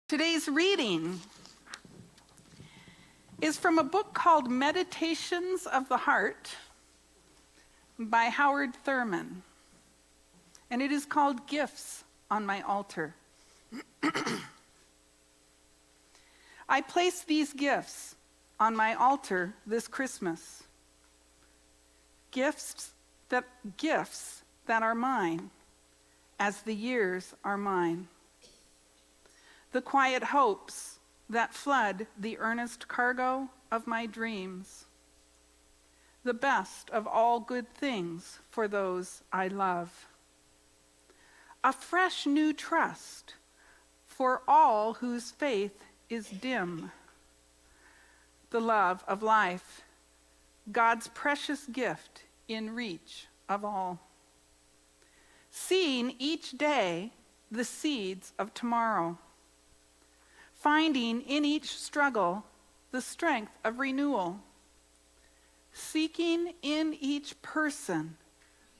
Today's reading is from a book called Meditations of the Heart by Howard Thurman, and it is called Gifts on My Altar. I place these gifts on my altar this Christmas. Gifts that are mine, as the years are mine. The quiet hopes that flood the earnest cargo of my dreams. The best of all good things for those I love. A fresh new trust for all whose faith is dim. The love of life, God's precious gift in reach of all. Seeing each day the seeds of tomorrow. Finding in each struggle the strength of renewal. Seeking in each person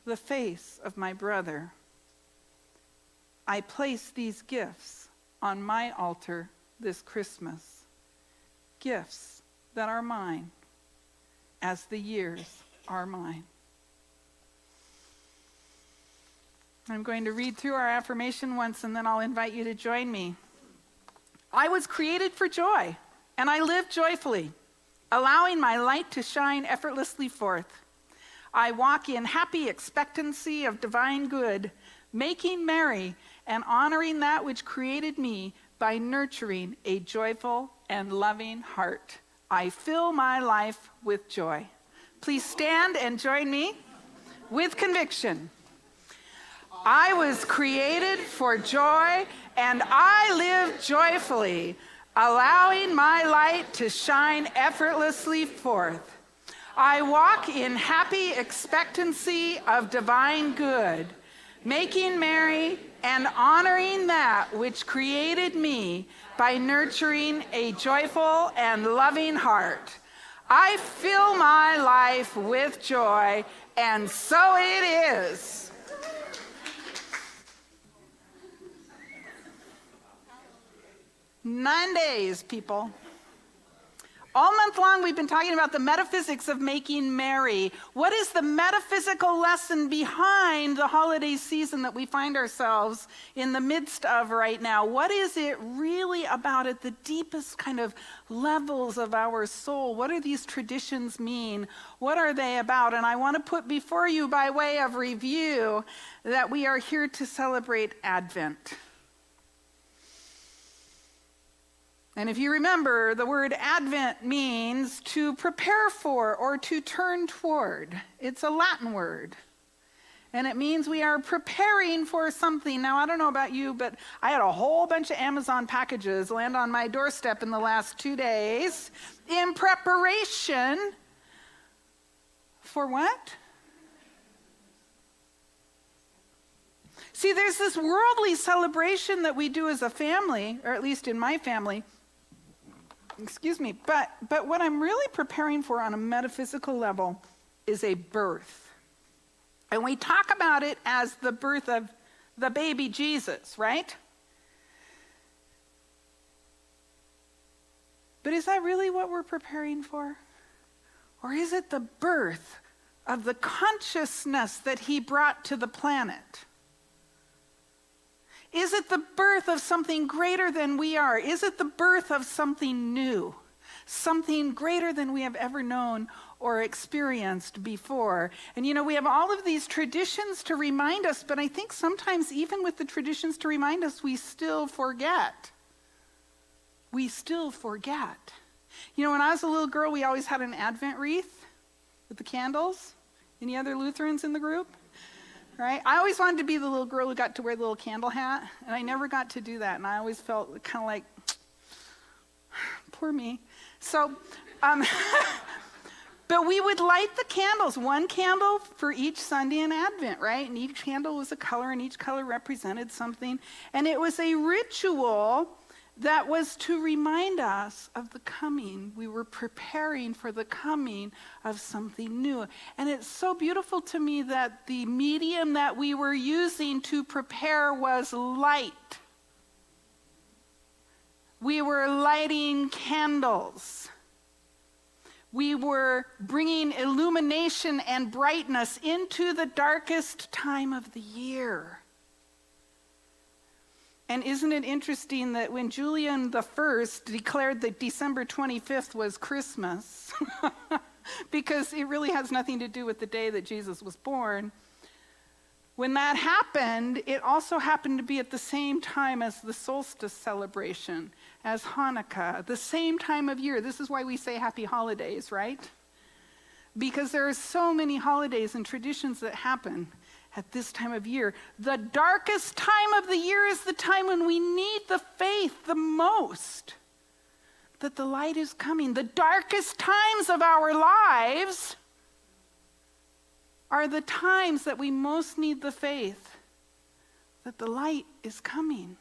the face of my brother. I place these gifts on my altar this Christmas. Gifts that are mine, as the years are mine. I'm going to read through our affirmation once, and then I'll invite you to join me. I was created for joy, and I live joyfully, allowing my light to shine effortlessly forth. I walk in happy expectancy of divine good, making merry and honoring that which created me by nurturing a joyful and loving heart. I fill my life with joy. Please stand and join me with conviction. I was created for joy, and I live joyfully, allowing my light to shine effortlessly forth. I walk in happy expectancy of divine good, making merry and honoring that which created me by nurturing a joyful and loving heart. I fill my life with joy, and so it is. Nine days, people. All month long, we've been talking about the metaphysics of making merry. What is the metaphysical lesson behind the holiday season that we find ourselves in the midst of right now? What is it really about at the deepest kind of levels of our soul? What do these traditions mean? What are they about? And I want to put before you, by way of review, that we are here to celebrate Advent. And if you remember, the word Advent means to prepare for or to turn toward. It's a Latin word. And it means we are preparing for something. Now, I don't know about you, but I had a whole bunch of Amazon packages land on my doorstep in the last 2 days in preparation for what? See, there's this worldly celebration that we do as a family, or at least in my family. But what I'm really preparing for on a metaphysical level is a birth. And we talk about it as the birth of the baby Jesus, right? But is that really what we're preparing for? Or is it the birth of the consciousness that he brought to the planet? Is it the birth of something greater than we are? Is it the birth of something new? Something greater than we have ever known or experienced before? And we have all of these traditions to remind us, but I think sometimes even with the traditions to remind us, we still forget. When I was a little girl, we always had an Advent wreath with the candles. Any other Lutherans in the group? Right? I always wanted to be the little girl who got to wear the little candle hat, and I never got to do that, and I always felt kind of like, poor me. So, but we would light the candles, one candle for each Sunday in Advent, right? And each candle was a color, and each color represented something, and it was a ritual that was to remind us of the coming. We were preparing for the coming of something new. And it's so beautiful to me that the medium that we were using to prepare was light. We were lighting candles. We were bringing illumination and brightness into the darkest time of the year. And isn't it interesting that when Julian I declared that December 25th was Christmas, because it really has nothing to do with the day that Jesus was born, when that happened, it also happened to be at the same time as the solstice celebration, as Hanukkah, the same time of year. This is why we say happy holidays, right? Because there are so many holidays and traditions that happen at this time of year. The darkest time of the year is the time when we need the faith the most, that the light is coming. The darkest times of our lives are the times that we most need the faith that the light is coming.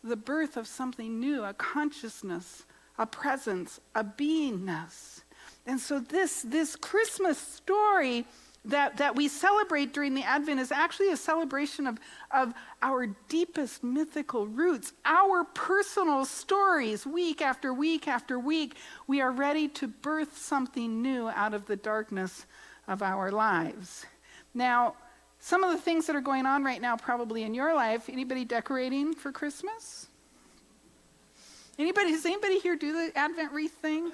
The birth of something new, a consciousness, a presence, a beingness. And so this Christmas story that we celebrate during the Advent is actually a celebration of our deepest mythical roots, our personal stories. Week after week after week, we are ready to birth something new out of the darkness of our lives. Now, some of the things that are going on right now probably in your life, anybody decorating for Christmas? Does anybody here do the Advent wreath thing?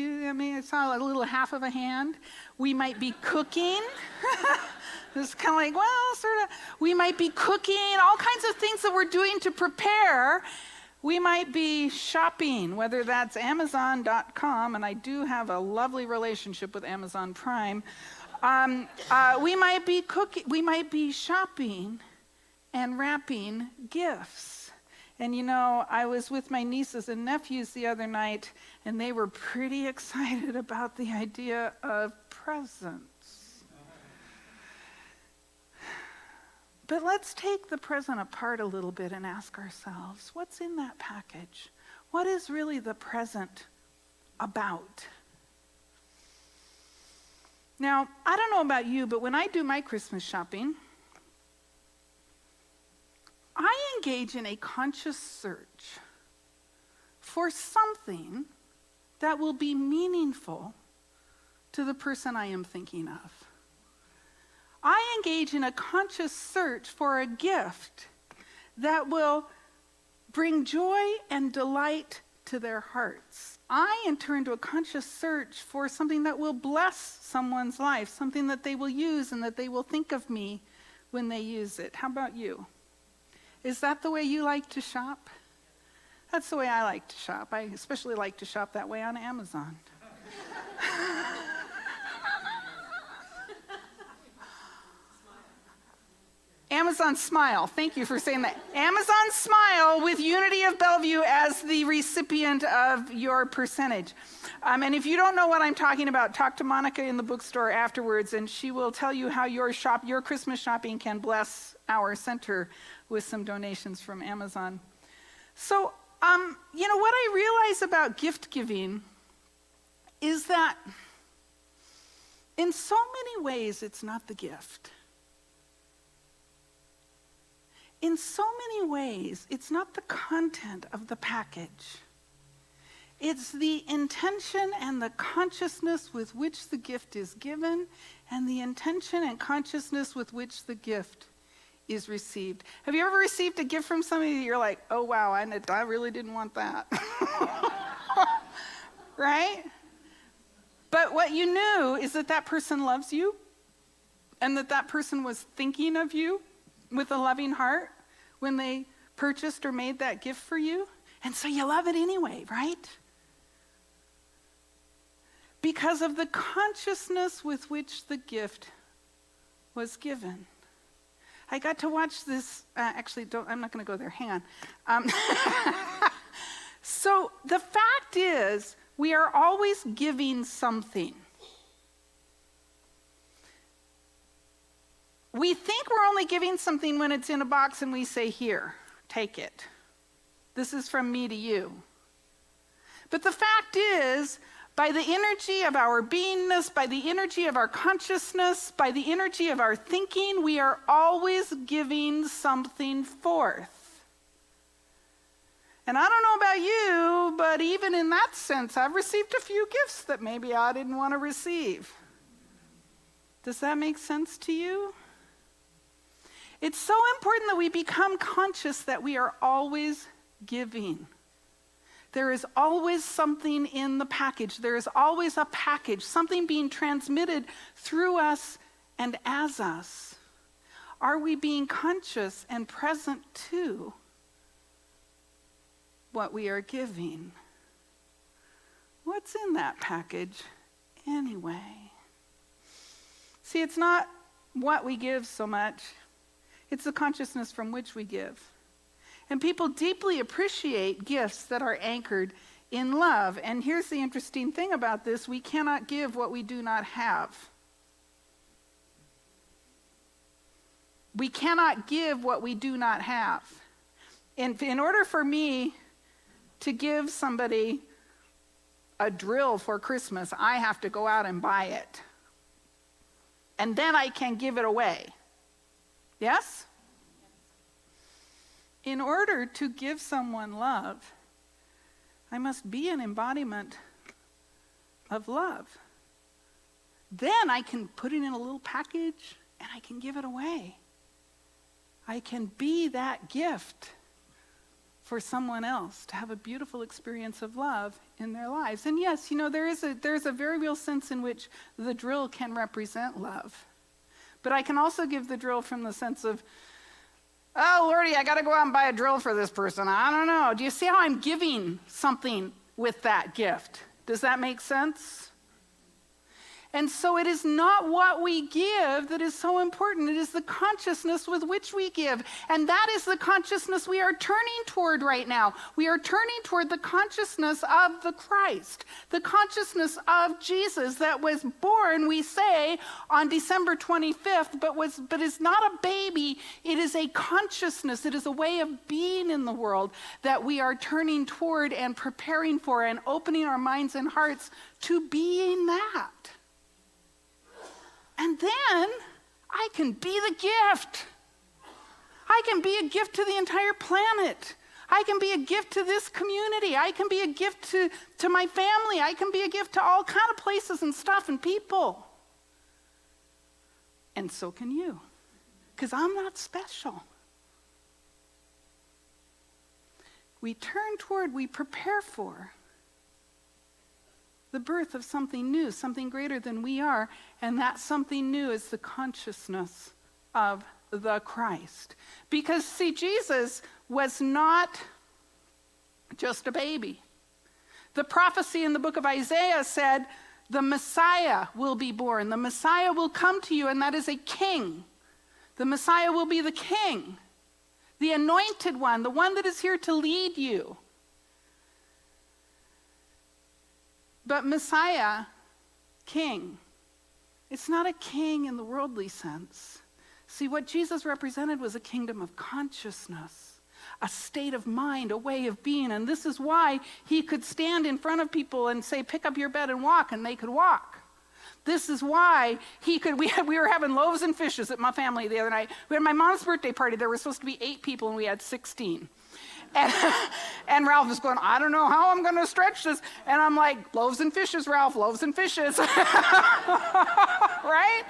I saw a little half of a hand. We might be cooking. It's kind of like, well, sort of. We might be cooking, all kinds of things that we're doing to prepare. We might be shopping, whether that's Amazon.com, and I do have a lovely relationship with Amazon Prime. We might be cooking. We might be shopping and wrapping gifts. And I was with my nieces and nephews the other night, and they were pretty excited about the idea of presents. But let's take the present apart a little bit and ask ourselves, what's in that package? What is really the present about? Now, I don't know about you, but when I do my Christmas shopping, I engage in a conscious search for something that will be meaningful to the person I am thinking of. I engage in a conscious search for a gift that will bring joy and delight to their hearts. I enter into a conscious search for something that will bless someone's life, something that they will use and that they will think of me when they use it. How about you? Is that the way you like to shop? That's the way I like to shop. I especially like to shop that way on Amazon. Amazon Smile. Thank you for saying that. Amazon Smile with Unity of Bellevue as the recipient of your percentage. And if you don't know what I'm talking about, talk to Monica in the bookstore afterwards, and she will tell you how your Christmas shopping can bless our center with some donations from Amazon. So, what I realize about gift giving is that in so many ways it's not the gift. In so many ways, it's not the content of the package. It's the intention and the consciousness with which the gift is given, and the intention and consciousness with which the gift is received. Have you ever received a gift from somebody that you're like, oh wow, I really didn't want that? Right? But what you knew is that person loves you, and that person was thinking of you with a loving heart when they purchased or made that gift for you. And so you love it anyway, right? Because of the consciousness with which the gift was given. I got to watch this, I'm not going to go there, hang on. So the fact is, we are always giving something. We think we're only giving something when it's in a box and we say, here, take it. This is from me to you. But the fact is, by the energy of our beingness, by the energy of our consciousness, by the energy of our thinking, we are always giving something forth. And I don't know about you, but even in that sense, I've received a few gifts that maybe I didn't want to receive. Does that make sense to you? It's so important that we become conscious that we are always giving. There is always something in the package. There is always a package, something being transmitted through us and as us. Are we being conscious and present to what we are giving? What's in that package anyway? See, it's not what we give so much. It's the consciousness from which we give. And people deeply appreciate gifts that are anchored in love. And here's the interesting thing about this. We cannot give what we do not have. We cannot give what we do not have. In order for me to give somebody a drill for Christmas, I have to go out and buy it. And then I can give it away. Yes? In order to give someone love, I must be an embodiment of love. Then I can put it in a little package and I can give it away. I can be that gift for someone else to have a beautiful experience of love in their lives. And yes, there's a very real sense in which the drill can represent love. But I can also give the drill from the sense of, oh, Lordy, I got to go out and buy a drill for this person. I don't know. Do you see how I'm giving something with that gift? Does that make sense? And so it is not what we give that is so important. It is the consciousness with which we give. And that is the consciousness we are turning toward right now. We are turning toward the consciousness of the Christ, the consciousness of Jesus that was born, we say, on December 25th, but is not a baby. It is a consciousness. It is a way of being in the world that we are turning toward and preparing for and opening our minds and hearts to being that. And then I can be the gift. I can be a gift to the entire planet. I can be a gift to this community. I can be a gift to my family. I can be a gift to all kind of places and stuff and people. And so can you, because I'm not special. We turn toward, we prepare for the birth of something new, something greater than we are, and that something new is the consciousness of the Christ. Because, see, Jesus was not just a baby. The prophecy in the book of Isaiah said, the Messiah will be born. The Messiah will come to you, and that is a king. The Messiah will be the king, the anointed one, the one that is here to lead you. But Messiah, king, it's not a king in the worldly sense. See, what Jesus represented was a kingdom of consciousness, a state of mind, a way of being. And this is why he could stand in front of people and say, pick up your bed and walk, and they could walk. This is why he could, we were having loaves and fishes at my family the other night. We had my mom's birthday party. There were supposed to be 8 people, and we had 16. And Ralph was going, I don't know how I'm going to stretch this. And I'm like, loaves and fishes, Ralph, loaves and fishes. Right?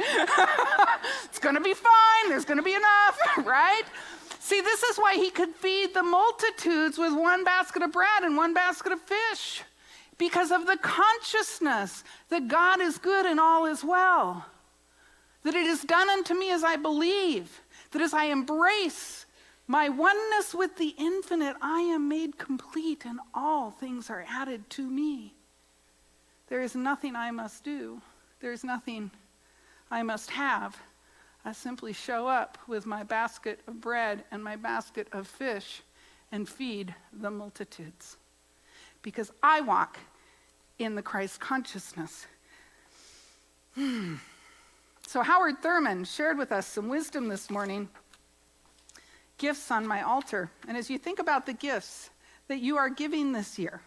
It's going to be fine. There's going to be enough, right? See, this is why he could feed the multitudes with 1 basket of bread and 1 basket of fish. Because of the consciousness that God is good and all is well. That it is done unto me as I believe. That as I embrace my oneness with the infinite, I am made complete, and all things are added to me. There is nothing I must do. There is nothing I must have. I simply show up with my basket of bread and my basket of fish and feed the multitudes. Because I walk in the Christ consciousness. So Howard Thurman shared with us some wisdom this morning. Gifts on my altar. And as you think about the gifts that you are giving this year,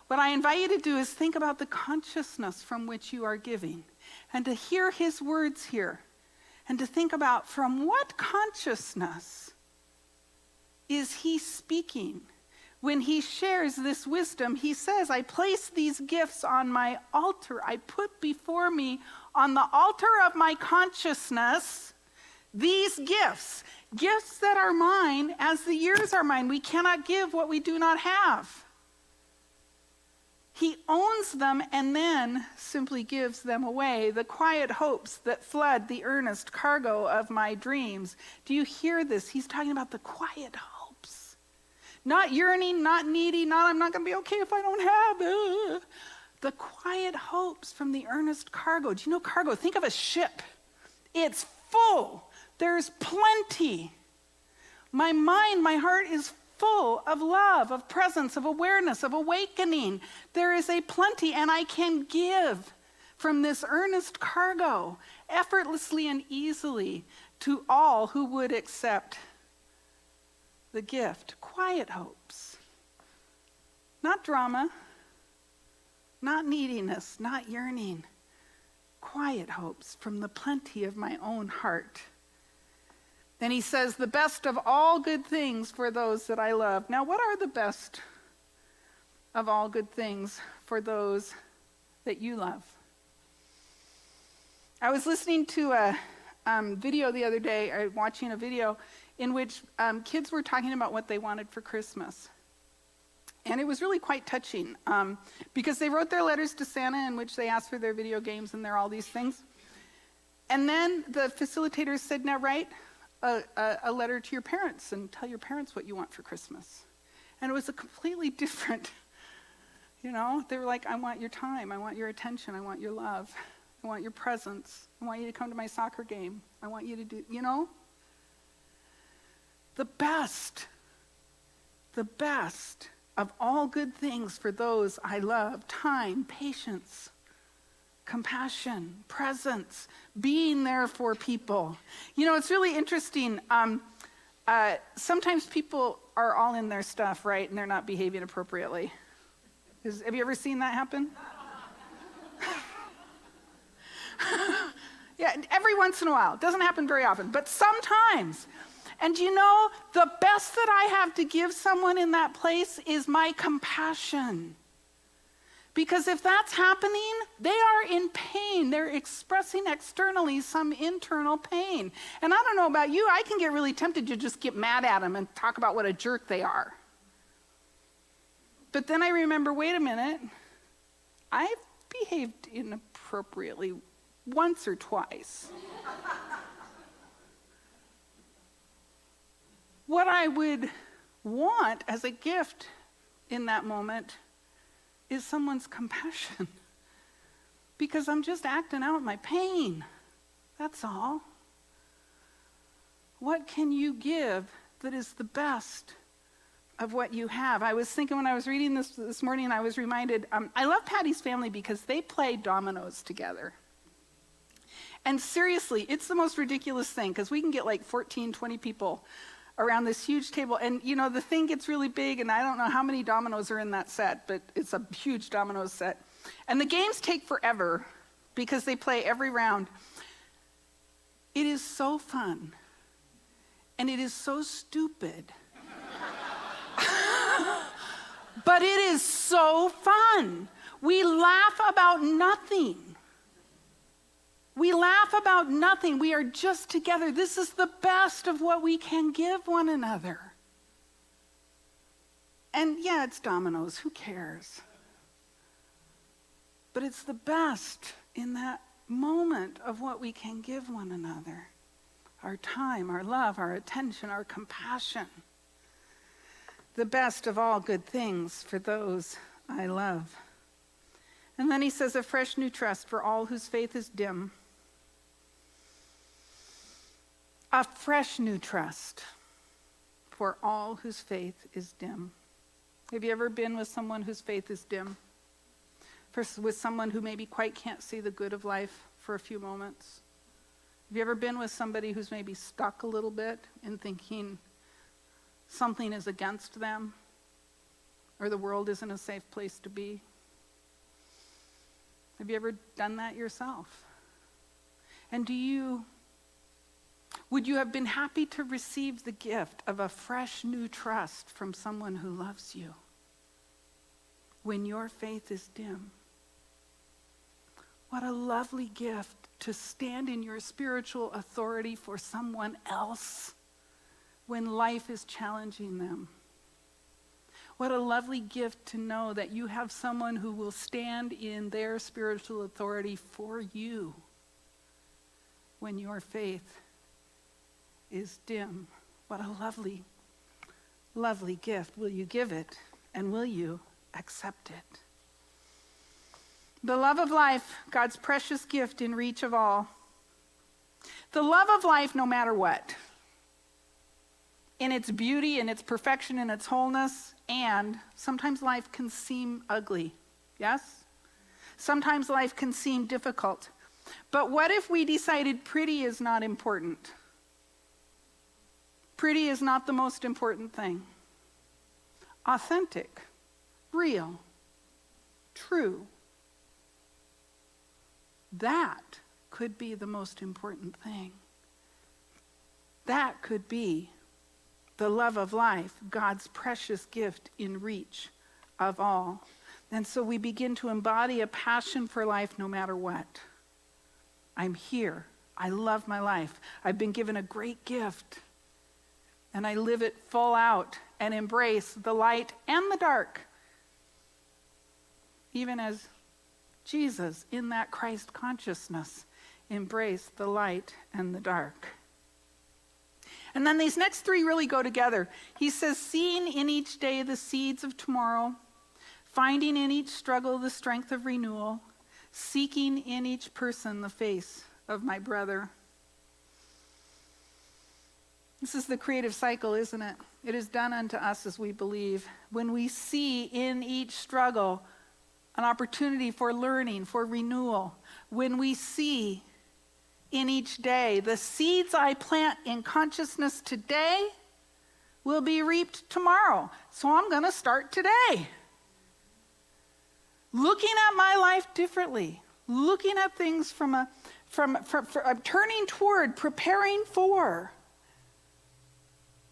what I invite you to do is think about the consciousness from which you are giving, and to hear his words here, and to think about from what consciousness is he speaking when he shares this wisdom, he says, I place these gifts on my altar. I put before me on the altar of my consciousness these gifts, gifts that are mine as the years are mine. We cannot give what we do not have. He owns them and then simply gives them away. The quiet hopes that flood the earnest cargo of my dreams. Do you hear this? He's talking about the quiet hopes. Not yearning, not needy, not I'm not going to be okay if I don't have. The quiet hopes from the earnest cargo. Do you know cargo? Think of a ship. It's full. There's plenty. My mind, my heart is full of love, of presence, of awareness, of awakening. There is a plenty, and I can give from this earnest cargo effortlessly and easily to all who would accept the gift. Quiet hopes. Not drama, not neediness, not yearning. Quiet hopes from the plenty of my own heart. Then he says, the best of all good things for those that I love. Now, what are the best of all good things for those that you love? I was listening to a video the other day, watching a video in which kids were talking about what they wanted for Christmas. And it was really quite touching because they wrote their letters to Santa in which they asked for their video games and all these things. And then the facilitators said, now write a letter to your parents and tell your parents what you want for Christmas. And it was a completely different, they were like, I want your time, I want your attention, I want your love, I want your presence, I want you to come to my soccer game, I want you to do, the best of all good things for those I love, time, patience, compassion, presence, being there for people. It's really interesting. Sometimes people are all in their stuff, right? And they're not behaving appropriately. Have you ever seen that happen? Yeah, every once in a while. It doesn't happen very often, but sometimes. And the best that I have to give someone in that place is my compassion. Because if that's happening, they are in pain. They're expressing externally some internal pain. And I don't know about you, I can get really tempted to just get mad at them and talk about what a jerk they are. But then I remember, wait a minute, I've behaved inappropriately once or twice. What I would want as a gift in that moment is someone's compassion. Because I'm just acting out my pain. That's all. What can you give that is the best of what you have? I was thinking when I was reading this morning, I was reminded, I love Patty's family because they play dominoes together. And seriously, it's the most ridiculous thing because we can get like 14, 20 people around this huge table. And, the thing gets really big, and I don't know how many dominoes are in that set, but it's a huge domino set. And the games take forever because they play every round. It is so fun. And it is so stupid. But it is so fun. We laugh about nothing. We laugh about nothing. We are just together. This is the best of what we can give one another. And yeah, it's dominoes. Who cares? But it's the best in that moment of what we can give one another. Our time, our love, our attention, our compassion. The best of all good things for those I love. And then he says, a fresh new trust for all whose faith is dim. A fresh new trust for all whose faith is dim. Have you ever been with someone whose faith is dim? With someone who maybe quite can't see the good of life for a few moments? Have you ever been with somebody who's maybe stuck a little bit in thinking something is against them or the world isn't a safe place to be? Have you ever done that yourself? And do you Would you have been happy to receive the gift of a fresh new trust from someone who loves you when your faith is dim? What a lovely gift to stand in your spiritual authority for someone else when life is challenging them. What a lovely gift to know that you have someone who will stand in their spiritual authority for you when your faith is dim. What a lovely, lovely gift. Will you give it, and will you accept it? The love of life, God's precious gift in reach of all. The love of life, no matter what, in its beauty, in its perfection, in its wholeness, and sometimes life can seem ugly, yes? Sometimes life can seem difficult. But what if we decided pretty is not important? Pretty is not the most important thing. Authentic, real, true. That could be the most important thing. That could be the love of life, God's precious gift in reach of all. And so we begin to embody a passion for life no matter what. I'm here. I love my life. I've been given a great gift. And I live it full out and embrace the light and the dark. Even as Jesus, in that Christ consciousness, embraced the light and the dark. And then these next three really go together. He says, seeing in each day the seeds of tomorrow, finding in each struggle the strength of renewal, seeking in each person the face of my brother. This is the creative cycle, isn't it? It is done unto us as we believe. When we see in each struggle an opportunity for learning, for renewal, when we see in each day the seeds I plant in consciousness today will be reaped tomorrow. So I'm going to start today. Looking at my life differently, looking at things from turning toward, preparing for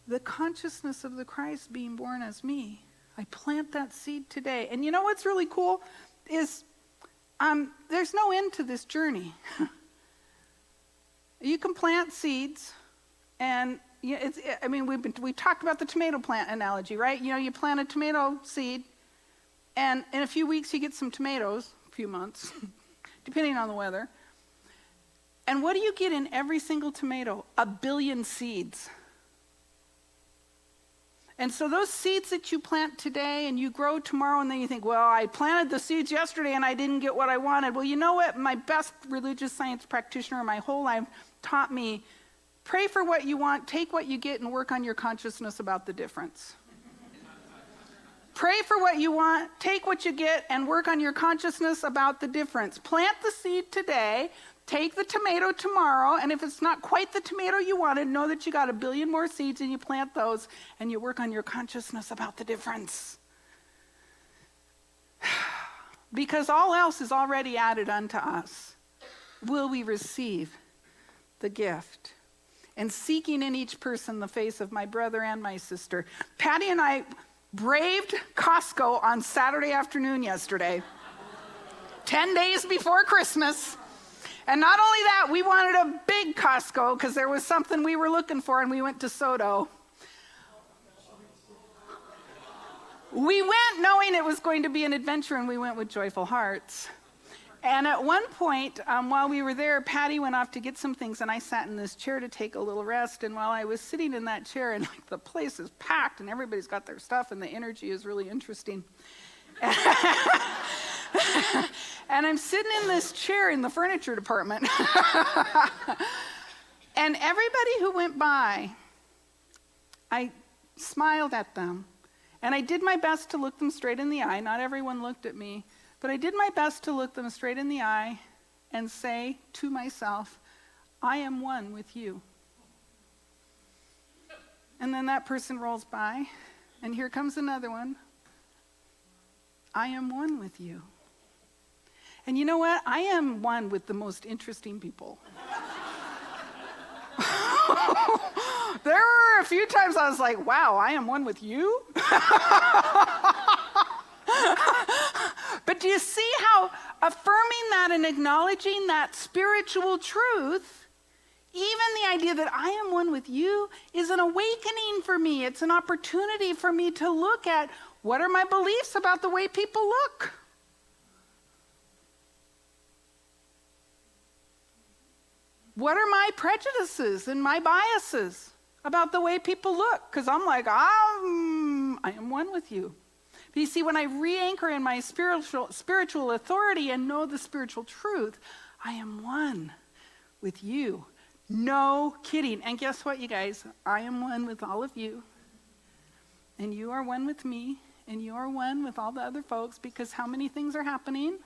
the consciousness of the Christ being born as me. I plant that seed today. And you know what's really cool is there's no end to this journey. You can plant seeds, and we talked about the tomato plant analogy, right? You know, you plant a tomato seed, and in a few weeks you get some tomatoes, a few months, depending on the weather. And what do you get in every single tomato? 1 billion seeds. And so those seeds that you plant today and you grow tomorrow, and then you think, well, I planted the seeds yesterday and I didn't get what I wanted. Well, you know what? My best religious science practitioner my whole life taught me, pray for what you want, take what you get, and work on your consciousness about the difference. Pray for what you want, take what you get, and work on your consciousness about the difference. Plant the seed today, take the tomato tomorrow, and if it's not quite the tomato you wanted, know that you got 1 billion more seeds, and you plant those, and you work on your consciousness about the difference. Because all else is already added unto us. Will we receive the gift? And seeking in each person the face of my brother and my sister. Patty and I braved Costco on Saturday afternoon yesterday, 10 days before Christmas. And not only that, we wanted a big Costco because there was something we were looking for, and we went to Soto. We went knowing it was going to be an adventure, and we went with joyful hearts. And at one point, while we were there, Patty went off to get some things, and I sat in this chair to take a little rest. And while I was sitting in that chair, and the place is packed, and everybody's got their stuff, and the energy is really interesting. And I'm sitting in this chair in the furniture department. And everybody who went by, I smiled at them. And I did my best to look them straight in the eye. Not everyone looked at me. But I did my best to look them straight in the eye and say to myself, I am one with you. And then that person rolls by, and here comes another one. I am one with you. And you know what? I am one with the most interesting people. There were a few times I was like, wow, I am one with you? But do you see how affirming that and acknowledging that spiritual truth, even the idea that I am one with you, is an awakening for me. It's an opportunity for me to look at, what are my beliefs about the way people look? What are my prejudices and my biases about the way people look? Because I'm like, I am one with you. But you see, when I re-anchor in my spiritual authority and know the spiritual truth, I am one with you. No kidding. And guess what, you guys? I am one with all of you. And you are one with me. And you are one with all the other folks, because how many things are happening?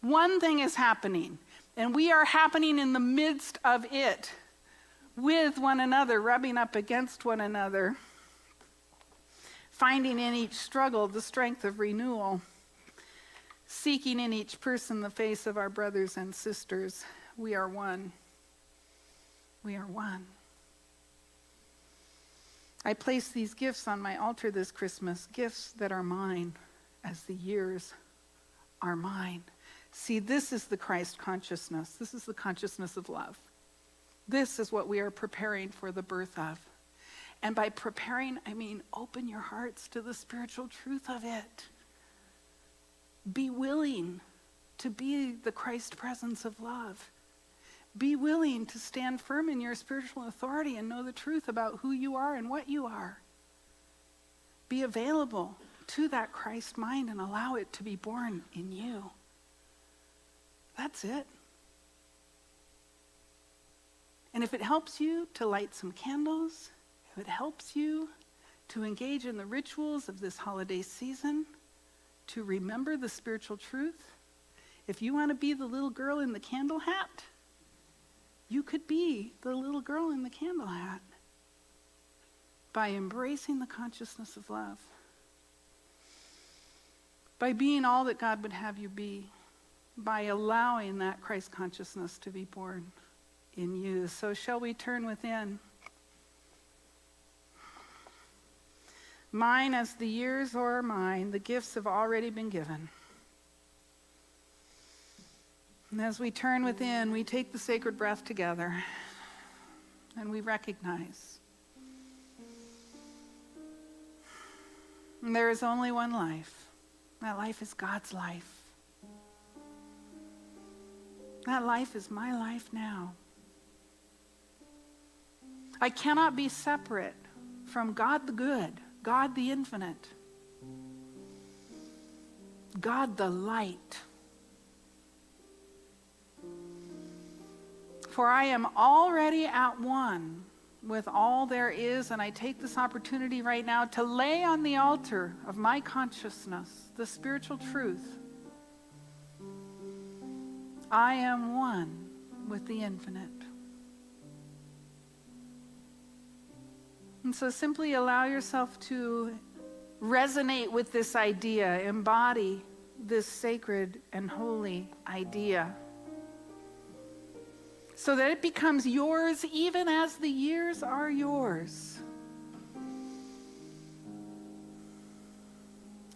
One thing is happening. And we are happening in the midst of it, with one another, rubbing up against one another, finding in each struggle the strength of renewal, seeking in each person the face of our brothers and sisters. We are one. We are one. I place these gifts on my altar this Christmas, gifts that are mine as the years are mine. See, this is the Christ consciousness. This is the consciousness of love. This is what we are preparing for the birth of. And by preparing, I mean open your hearts to the spiritual truth of it. Be willing to be the Christ presence of love. Be willing to stand firm in your spiritual authority and know the truth about who you are and what you are. Be available to that Christ mind and allow it to be born in you. That's it. And if it helps you to light some candles, if it helps you to engage in the rituals of this holiday season, to remember the spiritual truth, if you want to be the little girl in the candle hat, you could be the little girl in the candle hat by embracing the consciousness of love, by being all that God would have you be, by allowing that Christ consciousness to be born in you. So shall we turn within? Mine as the years are mine, the gifts have already been given. And as we turn within, we take the sacred breath together and we recognize there is only one life. That life is God's life. That life is my life now. I cannot be separate from God the good, God the infinite, God the light. For I am already at one with all there is, and I take this opportunity right now to lay on the altar of my consciousness the spiritual truth. I am one with the infinite. And so simply allow yourself to resonate with this idea, embody this sacred and holy idea, so that it becomes yours even as the years are yours.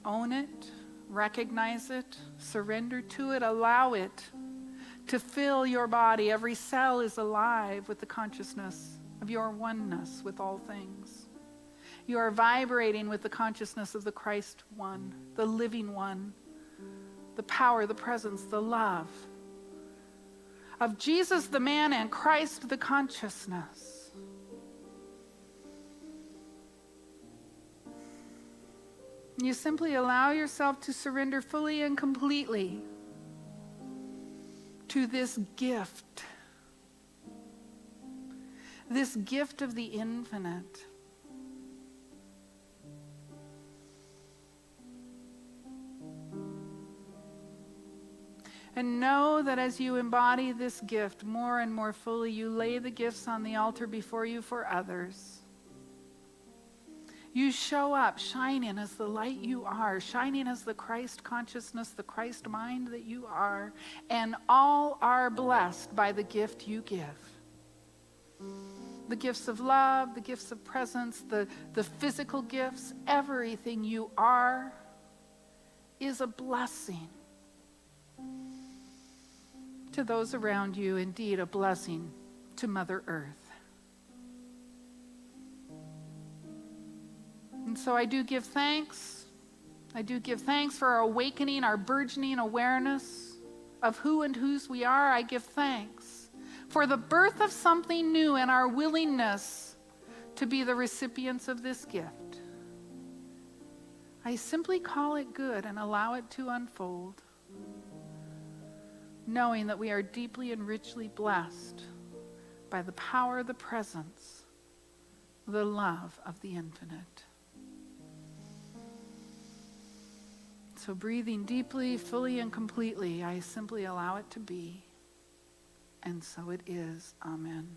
Own it, recognize it, surrender to it, allow it to fill your body. Every cell is alive with the consciousness of your oneness with all things. You are vibrating with the consciousness of the Christ one, the living one, the power, the presence, the love of Jesus the man and Christ the consciousness. You simply allow yourself to surrender fully and completely to this gift of the infinite. And know that as you embody this gift more and more fully, you lay the gifts on the altar before you for others. You show up shining as the light you are, shining as the Christ consciousness, the Christ mind that you are, and all are blessed by the gift you give. The gifts of love, the gifts of presence, the physical gifts, everything you are is a blessing to those around you, indeed a blessing to Mother Earth. And so I do give thanks. I do give thanks for our awakening, our burgeoning awareness of who and whose we are. I give thanks for the birth of something new and our willingness to be the recipients of this gift. I simply call it good and allow it to unfold, knowing that we are deeply and richly blessed by the power, the presence, the love of the infinite. So breathing deeply, fully, and completely, I simply allow it to be. And so it is. Amen.